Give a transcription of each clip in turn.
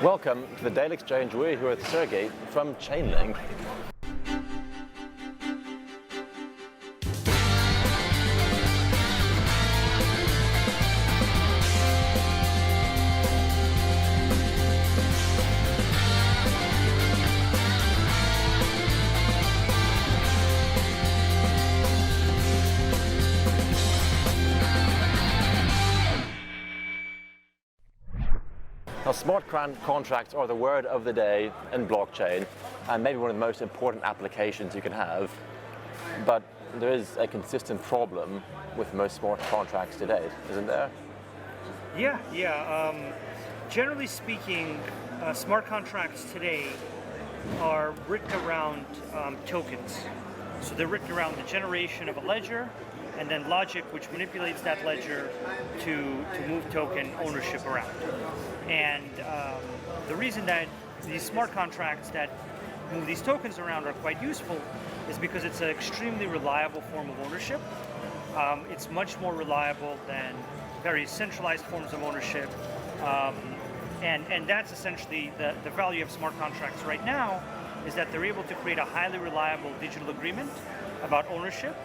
Welcome to the Daily Exchange. We're here with Sergey from Chainlink. Now, smart contracts are the word of the day in blockchain, and maybe one of the most important applications you can have. But there is a consistent problem with most smart contracts today, isn't there? Yeah. Generally speaking, smart contracts today are written around tokens. So they're written around the generation of a ledger, and then logic which manipulates that ledger to move token ownership around. And the reason that these smart contracts that move these tokens around are quite useful is because it's an extremely reliable form of ownership. It's much more reliable than very centralized forms of ownership. And that's essentially the value of smart contracts right now, is that they're able to create a highly reliable digital agreement about ownership.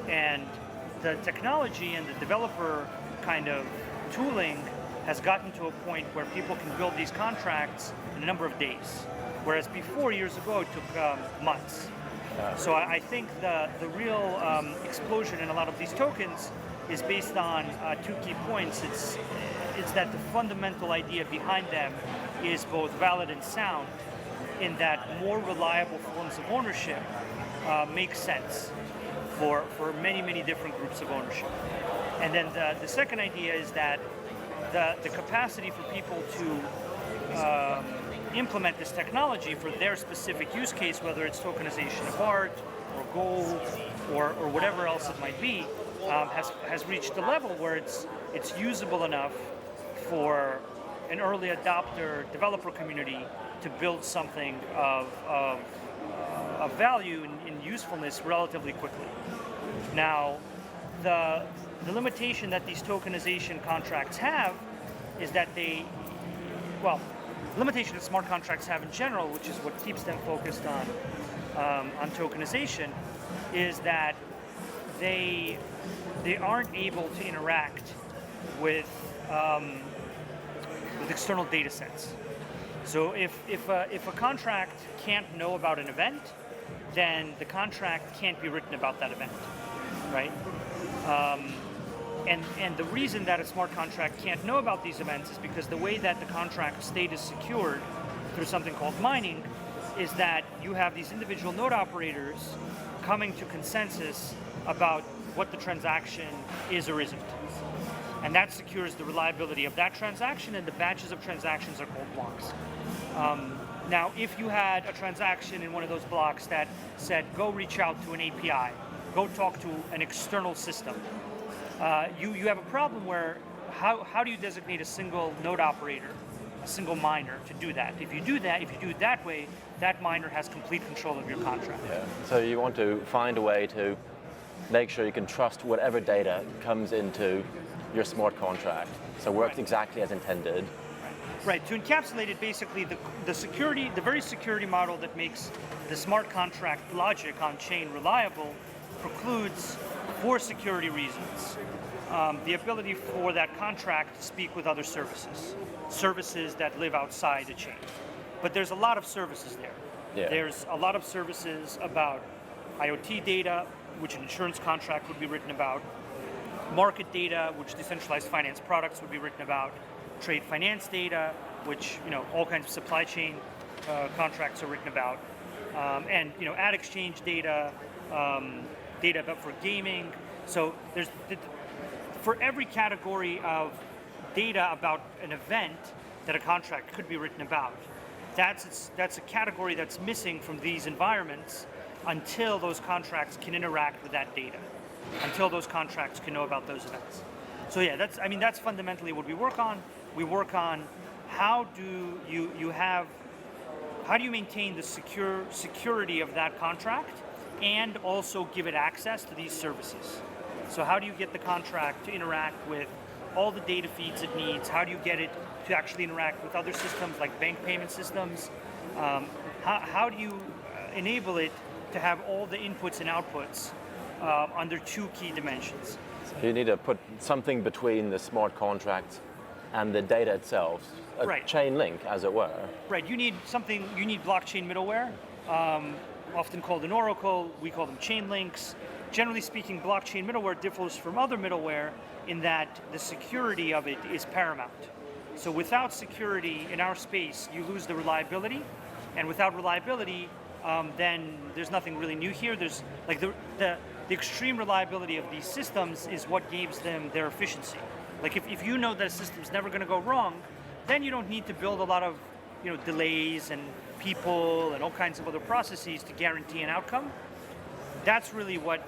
And the technology and the developer kind of tooling has gotten to a point where people can build these contracts in a number of days, whereas before, years ago, it took months. So I think the real explosion in a lot of these tokens is based on two key points. It's that the fundamental idea behind them is both valid and sound, in that more reliable forms of ownership make sense for many different groups of ownership. And then the second idea is that the capacity for people to implement this technology for their specific use case, whether it's tokenization of art or gold or whatever else it might be, has reached a level where it's usable enough for an early adopter developer community to build something of value and usefulness relatively quickly. Now, the limitation that these tokenization contracts have is that limitation that smart contracts have in general, which is what keeps them focused on tokenization, is that they aren't able to interact with external data sets. So if a contract can't know about an event, then the contract can't be written about that event, right? And the reason that a smart contract can't know about these events is because the way that the contract state is secured through something called mining is that you have these individual node operators coming to consensus about what the transaction is or isn't. And that secures the reliability of that transaction, and the batches of transactions are called blocks. Now, if you had a transaction in one of those blocks that said, go reach out to an API, go talk to an external system, you have a problem where how do you designate a single node operator, a single miner, to do that? If you do it that way, that miner has complete control of your contract. Yeah. So you want to find a way to make sure you can trust whatever data comes into your smart contract, so it works exactly as intended. Right. To encapsulate it, basically, the security, the very security model that makes the smart contract logic on chain reliable precludes, for security reasons, the ability for that contract to speak with other services that live outside the chain. But there's a lot of services there. Yeah. There's a lot of services about IoT data, which an insurance contract would be written about, market data, which decentralized finance products would be written about, trade finance data, which all kinds of supply chain contracts are written about, and ad exchange data, data for gaming. So there's for every category of data about an event that a contract could be written about. That's a category that's missing from these environments until those contracts can interact with that data, until those contracts can know about those events. So yeah, that's fundamentally what we work on. We work on how do you maintain the security of that contract and also give it access to these services. So how do you get the contract to interact with all the data feeds it needs. How do you get it to actually interact with other systems like bank payment systems? How do you enable it to have all the inputs and outputs under two key dimensions? So you need to put something between the smart contract and the data itself, a Right. chain link, as it were. Right, you need blockchain middleware, often called an oracle. We call them chain links. Generally speaking, blockchain middleware differs from other middleware in that the security of it is paramount. So without security in our space, you lose the reliability, and without reliability, then there's nothing really new here. There's like the extreme reliability of these systems is what gives them their efficiency. Like if you know that a system's never going to go wrong, then you don't need to build a lot of delays and people and all kinds of other processes to guarantee an outcome. That's really what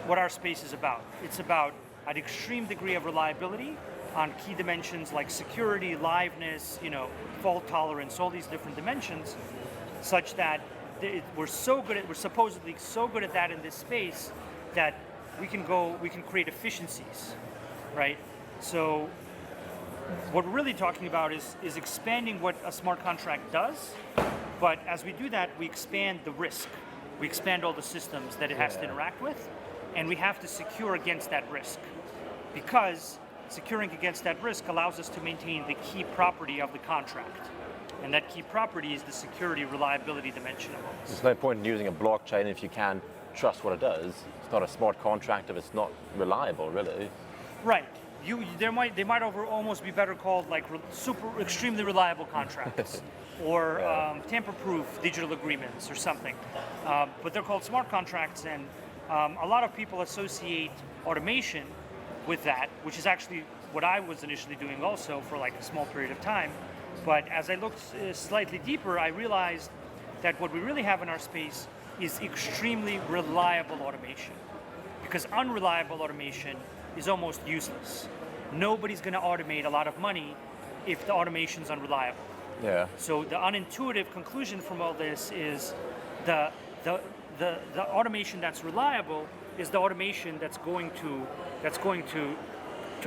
our space is about. It's about an extreme degree of reliability on key dimensions like security, liveness, fault tolerance, all these different dimensions, such that we're supposedly so good at that in this space that we can create efficiencies, right? So what we're really talking about is expanding what a smart contract does, but as we do that, we expand the risk. We expand all the systems that it has to interact with, and we have to secure against that risk, because securing against that risk allows us to maintain the key property of the contract. And that key property is the security reliability dimension of all this. There's no point in using a blockchain if you can't trust what it does. It's not a smart contract if it's not reliable, really. Right. They might almost be better called like super extremely reliable contracts or tamper-proof digital agreements or something. But they're called smart contracts, and a lot of people associate automation with that, which is actually what I was initially doing also for like a small period of time. But as I looked slightly deeper, I realized that what we really have in our space is extremely reliable automation, because unreliable automation is almost useless. Nobody's going to automate a lot of money if the automation's unreliable. Yeah. So the unintuitive conclusion from all this is the automation that's reliable is the automation that's going to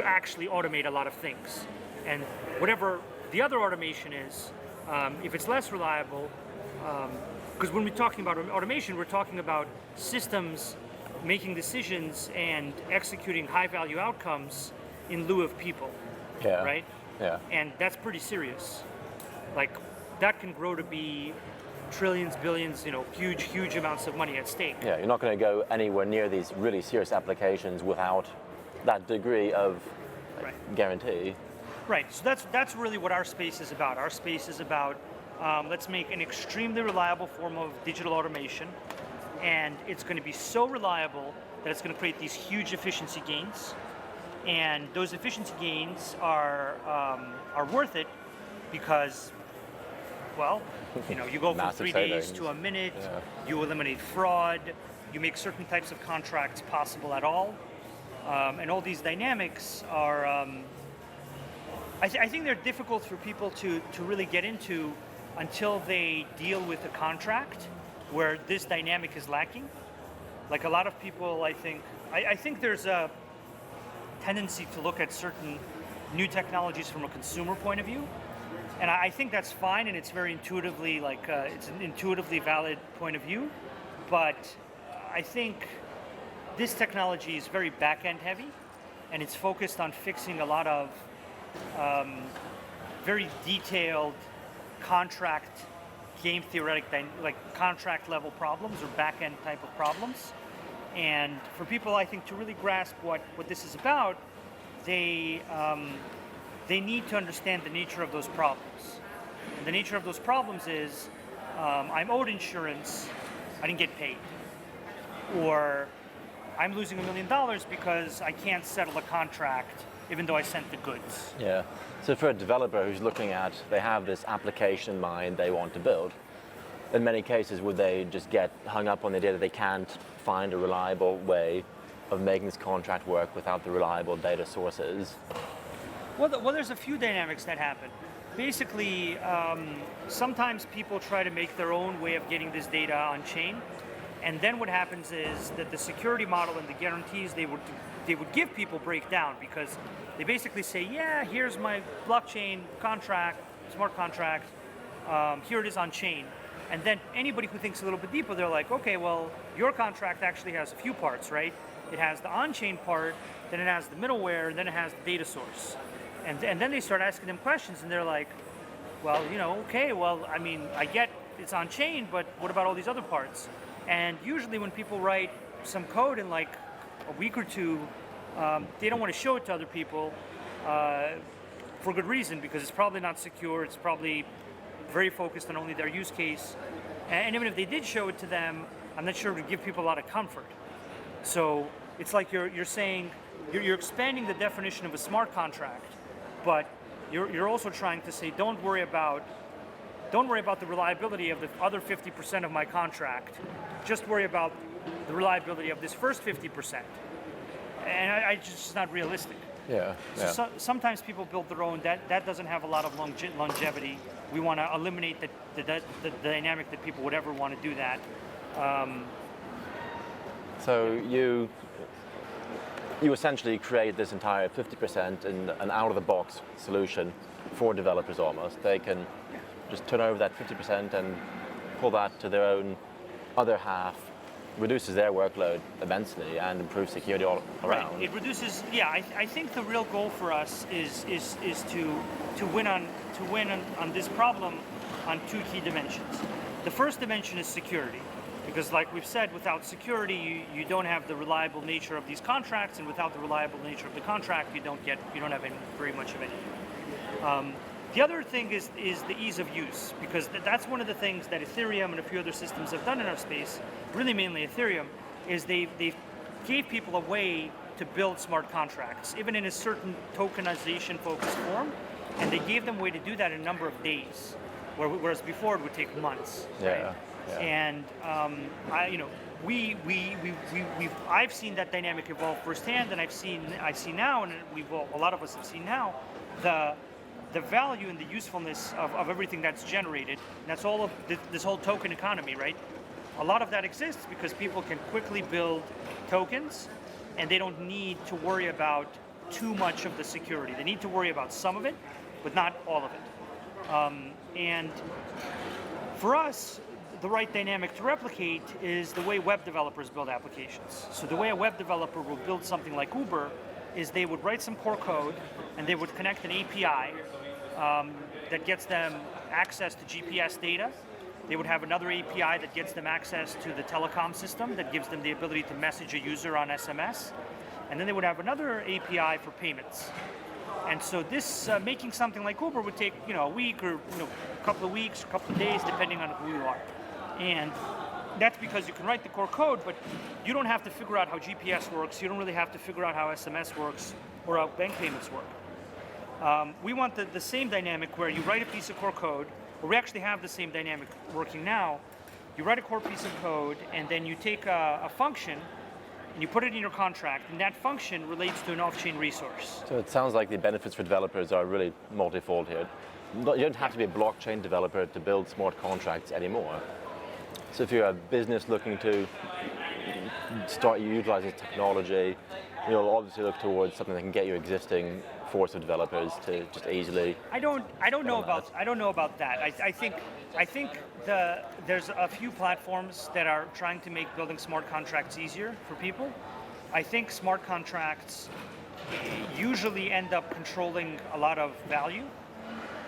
actually automate a lot of things. And whatever the other automation is, if it's less reliable, because when we're talking about automation, we're talking about systems making decisions and executing high-value outcomes in lieu of people, right? Yeah. And that's pretty serious. Like, that can grow to be trillions, billions, huge amounts of money at stake. Yeah, you're not going to go anywhere near these really serious applications without that degree of guarantee. Right, so that's really what our space is about. Our space is about, let's make an extremely reliable form of digital automation, and it's going to be so reliable that it's going to create these huge efficiency gains, and those efficiency gains are worth it because, well, you go from 3 days to a minute, you eliminate fraud, you make certain types of contracts possible at all, and all these dynamics are, I think they're difficult for people to really get into until they deal with a contract where this dynamic is lacking. Like a lot of people, I think there's a tendency to look at certain new technologies from a consumer point of view. And I think that's fine, and it's very intuitively, it's an intuitively valid point of view. But I think this technology is very back-end heavy, and it's focused on fixing a lot of very detailed contract, game theoretic, like contract level problems or back-end type of problems. And for people, I think, to really grasp what this is about, they need to understand the nature of those problems. And the nature of those problems is, I'm owed insurance, I didn't get paid. Or I'm losing $1 million because I can't settle a contract even though I sent the goods. Yeah. So for a developer who's looking at, they have this application in mind they want to build, in many cases would they just get hung up on the idea that they can't find a reliable way of making this contract work without the reliable data sources? Well, there's a few dynamics that happen. Basically, sometimes people try to make their own way of getting this data on chain, And then what happens is that the security model and the guarantees they would give people break down, because they basically say, yeah, here's my blockchain contract, smart contract, here it is on chain. And then anybody who thinks a little bit deeper, they're like, okay, well, your contract actually has a few parts, right? It has the on-chain part, then it has the middleware, and then it has the data source. And then they start asking them questions, and they're like, well, okay, well, I mean, I get it's on chain, but what about all these other parts? And usually when people write some code in like a week or two, they don't want to show it to other people for good reason, because it's probably not secure, it's probably very focused on only their use case. And even if they did show it to them, I'm not sure it would give people a lot of comfort. So it's like you're saying, you're expanding the definition of a smart contract, but you're also trying to say, don't worry about the reliability of the other 50% of my contract. Just worry about the reliability of this first 50%. And it's just not realistic. Yeah. So sometimes people build their own. That doesn't have a lot of longevity. We want to eliminate the dynamic that people would ever want to do that. So you essentially create this entire 50% in an out-of-the-box solution for developers almost. They can just turn over that 50% and pull that to their own other half, reduces their workload immensely and improves security all around. Right. It reduces. Yeah, I think the real goal for us is to win on this problem on two key dimensions. The first dimension is security. Because like we've said, without security, you don't have the reliable nature of these contracts, and without the reliable nature of the contract, you don't have very much of anything. The other thing is the ease of use, because that's one of the things that Ethereum and a few other systems have done in our space, really mainly Ethereum, is they gave people a way to build smart contracts, even in a certain tokenization focused form, and they gave them a way to do that in a number of days, whereas before it would take months. Yeah. Right? Yeah. And I've seen that dynamic evolve firsthand, and I see now, and a lot of us have seen now, the value and the usefulness of everything that's generated. And that's all of this whole token economy, right? A lot of that exists because people can quickly build tokens, and they don't need to worry about too much of the security. They need to worry about some of it, but not all of it. And for us, the right dynamic to replicate is the way web developers build applications. So the way a web developer will build something like Uber is they would write some core code, and they would connect an API that gets them access to GPS data. They would have another API that gets them access to the telecom system that gives them the ability to message a user on SMS. And then they would have another API for payments. And so this making something like Uber would take a week or a couple of weeks, a couple of days, depending on who you are. And that's because you can write the core code, but you don't have to figure out how GPS works. You don't really have to figure out how SMS works or how bank payments work. We want the same dynamic where you write a piece of core code, or we actually have the same dynamic working now. You write a core piece of code, and then you take a function, and you put it in your contract, and that function relates to an off-chain resource. So it sounds like the benefits for developers are really multifold here. You don't have to be a blockchain developer to build smart contracts anymore. So if you're a business looking to start utilizing technology, you'll obviously look towards something that can get your existing force of developers to just easily. I don't know about that. I think there's a few platforms that are trying to make building smart contracts easier for people. I think smart contracts usually end up controlling a lot of value,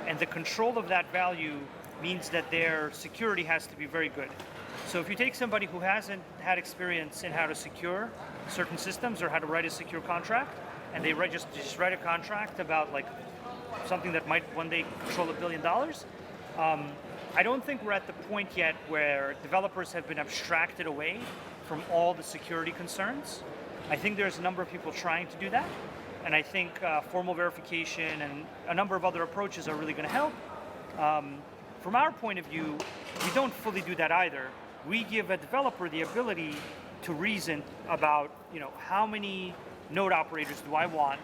and the control of that value means that their security has to be very good. So if you take somebody who hasn't had experience in how to secure certain systems or how to write a secure contract, and they just write a contract about like something that might one day control $1 billion, I don't think we're at the point yet where developers have been abstracted away from all the security concerns. I think there's a number of people trying to do that, and I think formal verification and a number of other approaches are really going to help. From our point of view, we don't fully do that either. We give a developer the ability to reason about, how many node operators do I want,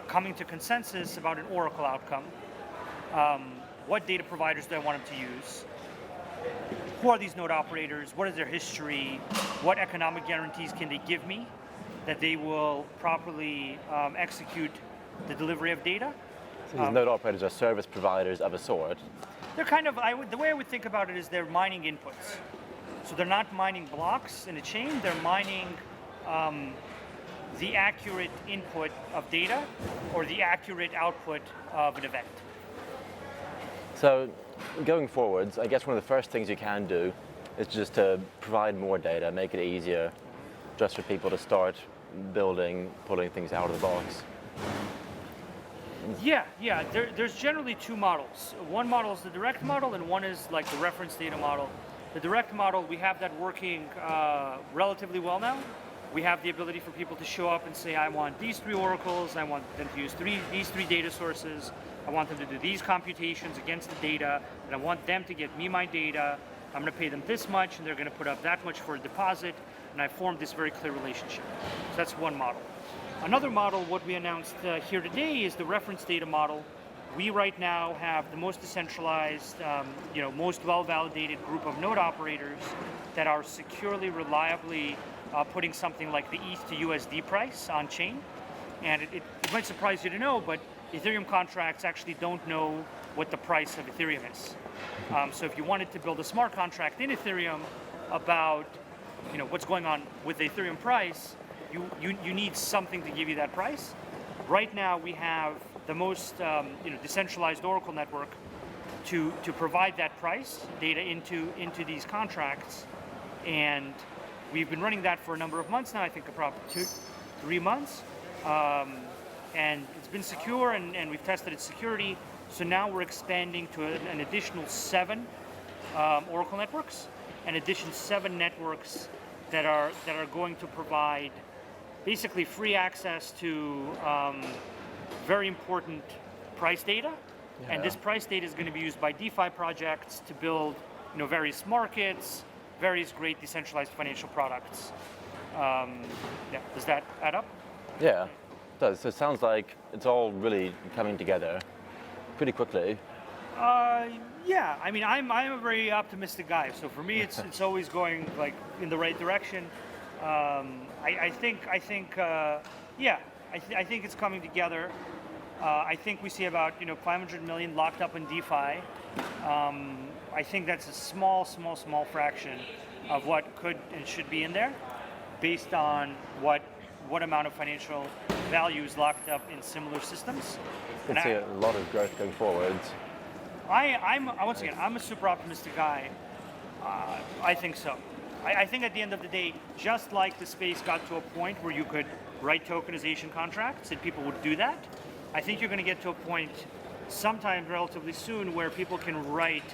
coming to consensus about an Oracle outcome, what data providers do I want them to use, who are these node operators? What is their history? What economic guarantees can they give me that they will properly execute the delivery of data? So these node operators are service providers of a sort. They're kind of, the way I would think about it is they're mining inputs. So they're not mining blocks in a chain, they're mining the accurate input of data or the accurate output of an event. So going forwards, I guess one of the first things you can do is just to provide more data, make it easier just for people to start building, pulling things out of the box. Yeah. There's generally two models. One model is the direct model, and one is like the reference data model. The direct model, we have that working relatively well now. We have the ability for people to show up and say, I want these 3 oracles, I want them to use these 3 data sources, I want them to do these computations against the data, and I want them to get me my data. I'm going to pay them this much, and they're going to put up that much for a deposit, and I formed this very clear relationship. So that's one model. Another model, what we announced here today, is the reference data model. We right now have the most decentralized, most well-validated group of node operators that are securely, reliably putting something like the ETH to USD price on chain. And it might surprise you to know, but Ethereum contracts actually don't know what the price of Ethereum is. So if you wanted to build a smart contract in Ethereum about what's going on with the Ethereum price, you need something to give you that price. Right now we have the most decentralized Oracle network to provide that price data into these contracts, and we've been running that for a number of months now. I think approximately 2-3 months, and it's been secure, and we've tested its security. So now we're expanding to an additional 7 Oracle networks, an additional 7 networks that are going to provide basically free access to very important price data. Yeah. And this price data is going to be used by DeFi projects to build various markets, various great decentralized financial products. Does that add up? Yeah, it does. So it sounds like it's all really coming together pretty quickly. Yeah, I mean, I'm a very optimistic guy. So for me, it's always going like in the right direction. I think it's coming together. I think we see about 500 million locked up in DeFi. I think that's a small fraction of what could and should be in there, based on what amount of financial value is locked up in similar systems. You can see a lot of growth going forwards. Once again, I'm a super optimistic guy. I think so. I think at the end of the day, just like the space got to a point where you could write tokenization contracts and people would do that, I think you're going to get to a point sometime relatively soon where people can write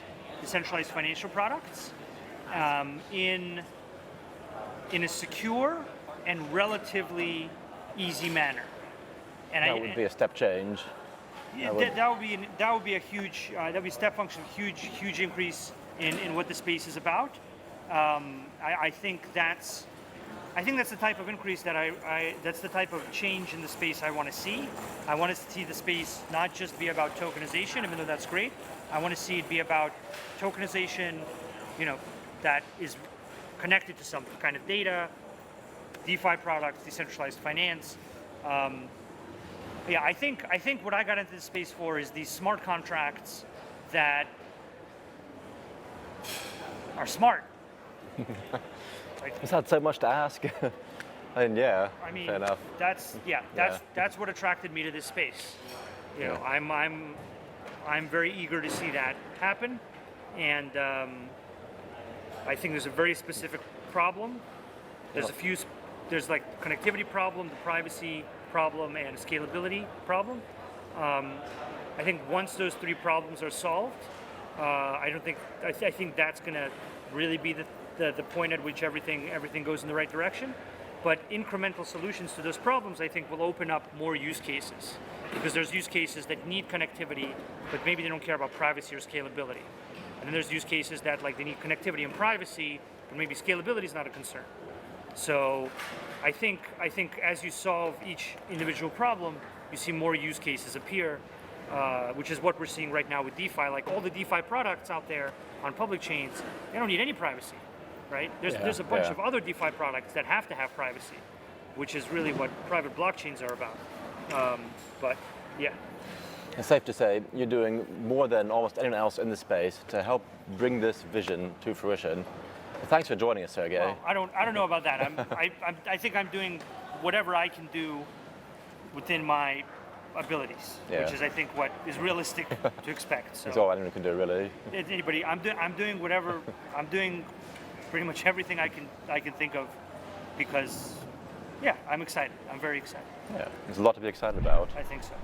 decentralized financial products in a secure and relatively easy manner. And that would be a step change. Yeah, that would be a huge step function, huge increase in what the space is about. I think that's the type of increase that's the type of change in the space I want to see. I want to see the space not just be about tokenization, even though that's great. I want to see it be about tokenization, that is connected to some kind of data, DeFi products, decentralized finance. I think what I got into this space for is these smart contracts that are smart. Is that so much to ask? And fair enough. That's what attracted me to this space. I'm very eager to see that happen, and I think there's a very specific problem. There's like connectivity problem, the privacy problem, and a scalability problem. I think once those 3 problems are solved, I think that's going to really be the point at which everything goes in the right direction. But incremental solutions to those problems, I think, will open up more use cases, because there's use cases that need connectivity, but maybe they don't care about privacy or scalability. And then there's use cases that they need connectivity and privacy, but maybe scalability is not a concern. So I think as you solve each individual problem, you see more use cases appear, which is what we're seeing right now with DeFi. Like all the DeFi products out there on public chains, they don't need any privacy, right? There's a bunch of other DeFi products that have to have privacy, which is really what private blockchains are about. But yeah. It's safe to say you're doing more than almost anyone else in the space to help bring this vision to fruition. Thanks for joining us, Sergey. Well, I don't know about that. I think I'm doing whatever I can do within my abilities, which is I think what is realistic to expect. So That's all anyone can do, really. anybody, I'm doing whatever. I'm doing pretty much everything I can think of, because I'm excited. I'm very excited. Yeah, there's a lot to be excited about. I think so.